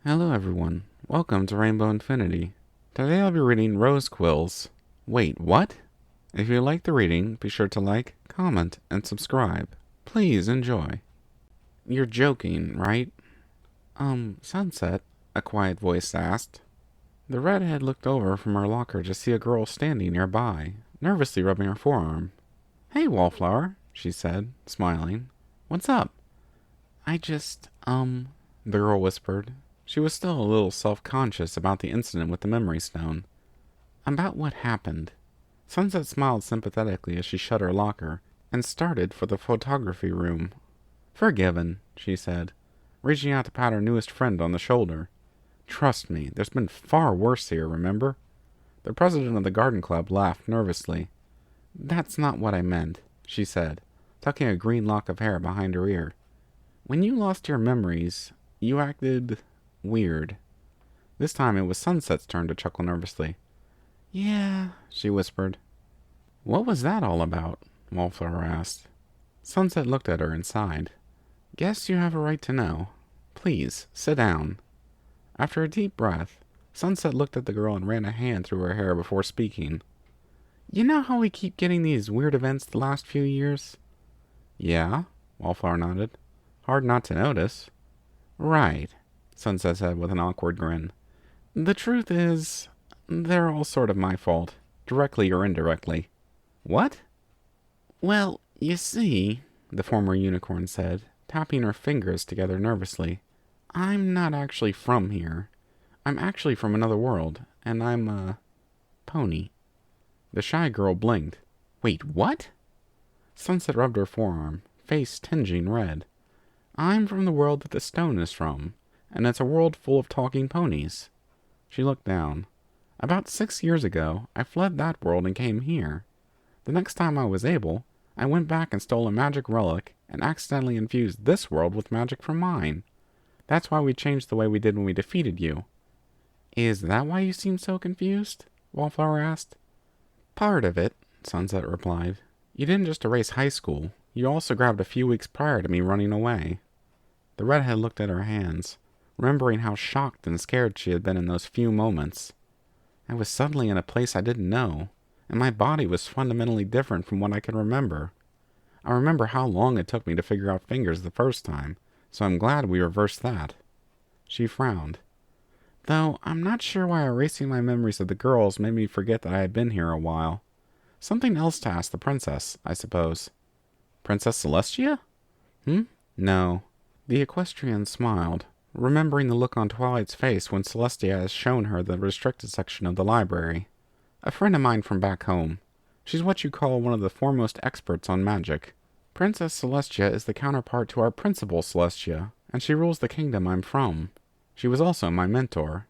Hello everyone, welcome to Rainbow Infinity. Today I'll be reading Rose Quill's. Wait, what? If you like the reading, be sure to like, comment, and subscribe. Please enjoy. You're joking, right? Sunset, a quiet voice asked. The redhead looked over from her locker to see a girl standing nearby, nervously rubbing her forearm. Hey, Wallflower, she said, smiling. What's up? The girl whispered. She was still a little self-conscious about the incident with the memory stone. About what happened. Sunset smiled sympathetically as she shut her locker and started for the photography room. Forgiven, she said, reaching out to pat her newest friend on the shoulder. Trust me, there's been far worse here, remember? The president of the garden club laughed nervously. That's not what I meant, she said, tucking a green lock of hair behind her ear. When you lost your memories, you acted weird. This time it was Sunset's turn to chuckle nervously. Yeah, she whispered. What was that all about? Wallflower asked. Sunset looked at her and sighed. Guess you have a right to know. Please, sit down. After a deep breath, Sunset looked at the girl and ran a hand through her hair before speaking. You know how we keep getting these weird events the last few years? Yeah, Wallflower nodded. Hard not to notice. Right, Sunset said with an awkward grin. The truth is, they're all sort of my fault, directly or indirectly. What? Well, you see, the former unicorn said, tapping her fingers together nervously. I'm not actually from here. I'm actually from another world, and I'm a pony. The shy girl blinked. Wait, what? Sunset rubbed her forearm, face tinging red. I'm from the world that the stone is from, and it's a world full of talking ponies. She looked down. About 6 years ago, I fled that world and came here. The next time I was able, I went back and stole a magic relic and accidentally infused this world with magic from mine. That's why we changed the way we did when we defeated you. Is that why you seem so confused? Wallflower asked. Part of it, Sunset replied. You didn't just erase high school. You also grabbed a few weeks prior to me running away. The redhead looked at her hands, remembering how shocked and scared she had been in those few moments. I was suddenly in a place I didn't know, and my body was fundamentally different from what I could remember. I remember how long it took me to figure out fingers the first time, so I'm glad we reversed that. She frowned. Though I'm not sure why erasing my memories of the girls made me forget that I had been here a while. Something else to ask the princess, I suppose. Princess Celestia? No. The Equestrian smiled, remembering the look on Twilight's face when Celestia had shown her the restricted section of the library. A friend of mine from back home. She's what you call one of the foremost experts on magic. Princess Celestia is the counterpart to our Principal Celestia, and she rules the kingdom I'm from. She was also my mentor.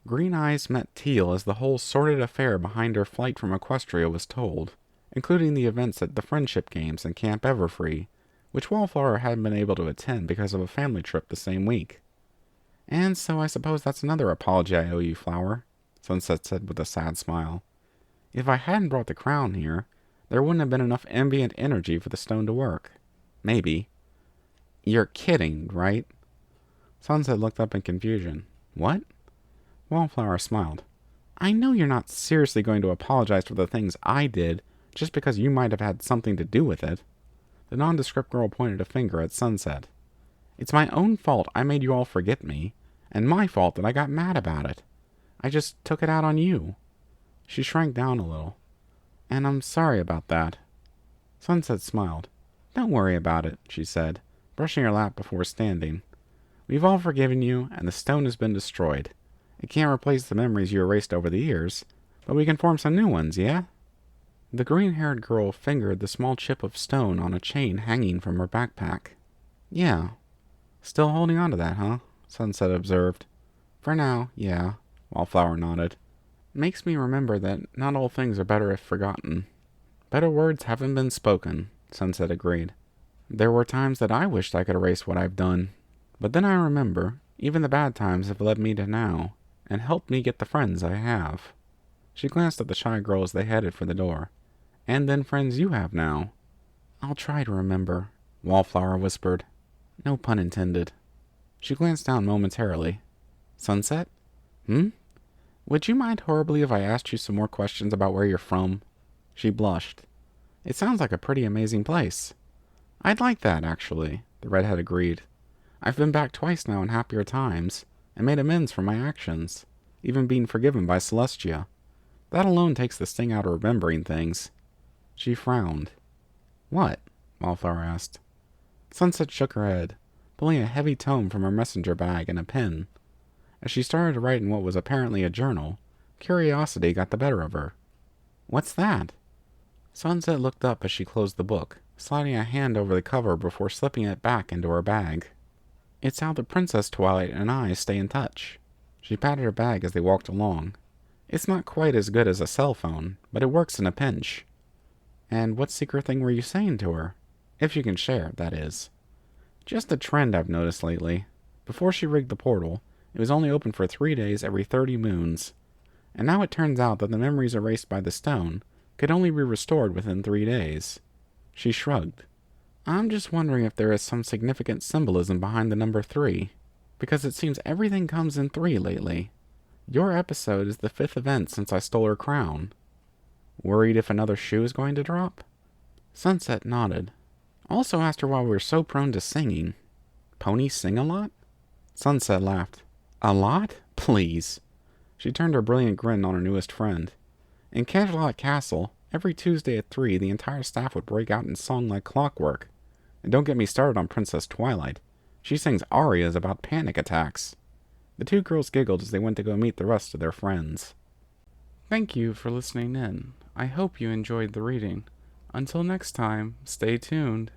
Green Eyes met Teal as the whole sordid affair behind her flight from Equestria was told, including the events at the Friendship Games and Camp Everfree, which Wallflower hadn't been able to attend because of a family trip the same week. And so I suppose that's another apology I owe you, Flower, Sunset said with a sad smile. If I hadn't brought the crown here, there wouldn't have been enough ambient energy for the stone to work. Maybe. You're kidding, right? Sunset looked up in confusion. What? Wallflower smiled. I know you're not seriously going to apologize for the things I did, just because you might have had something to do with it. The nondescript girl pointed a finger at Sunset. It's my own fault I made you all forget me, and my fault that I got mad about it. I just took it out on you. She shrank down a little. And I'm sorry about that. Sunset smiled. Don't worry about it, she said, brushing her lap before standing. We've all forgiven you, and the stone has been destroyed. It can't replace the memories you erased over the years, but we can form some new ones, yeah? The green-haired girl fingered the small chip of stone on a chain hanging from her backpack. Yeah. Still holding on to that, huh? Sunset observed. For now, yeah, Wallflower nodded. Makes me remember that not all things are better if forgotten. Better words haven't been spoken, Sunset agreed. There were times that I wished I could erase what I've done. But then I remember, even the bad times have led me to now, and helped me get the friends I have. She glanced at the shy girl as they headed for the door. And then friends you have now. I'll try to remember, Wallflower whispered. No pun intended. She glanced down momentarily. Sunset? Hmm? Would you mind horribly if I asked you some more questions about where you're from? She blushed. It sounds like a pretty amazing place. I'd like that, actually, the redhead agreed. I've been back twice now in happier times, and made amends for my actions, even being forgiven by Celestia. That alone takes the sting out of remembering things. She frowned. What? Wildflower asked. Sunset shook her head, pulling a heavy tome from her messenger bag and a pen. As she started to write in what was apparently a journal, curiosity got the better of her. What's that? Sunset looked up as she closed the book, sliding a hand over the cover before slipping it back into her bag. It's how the Princess Twilight and I stay in touch. She patted her bag as they walked along. It's not quite as good as a cell phone, but it works in a pinch. And what secret thing were you saying to her? If you can share, that is. Just a trend I've noticed lately. Before she rigged the portal, it was only open for 3 days every 30 moons. And now it turns out that the memories erased by the stone could only be restored within 3 days. She shrugged. I'm just wondering if there is some significant symbolism behind the number 3, because it seems everything comes in 3 lately. Your episode is the 5th event since I stole her crown. Worried if another shoe is going to drop? Sunset nodded. Also asked her why we were so prone to singing. Ponies sing a lot? Sunset laughed. A lot? Please. She turned her brilliant grin on her newest friend. In Canterlot Castle, every Tuesday at 3, the entire staff would break out in song like clockwork. And don't get me started on Princess Twilight. She sings arias about panic attacks. The 2 girls giggled as they went to go meet the rest of their friends. Thank you for listening in. I hope you enjoyed the reading. Until next time, stay tuned.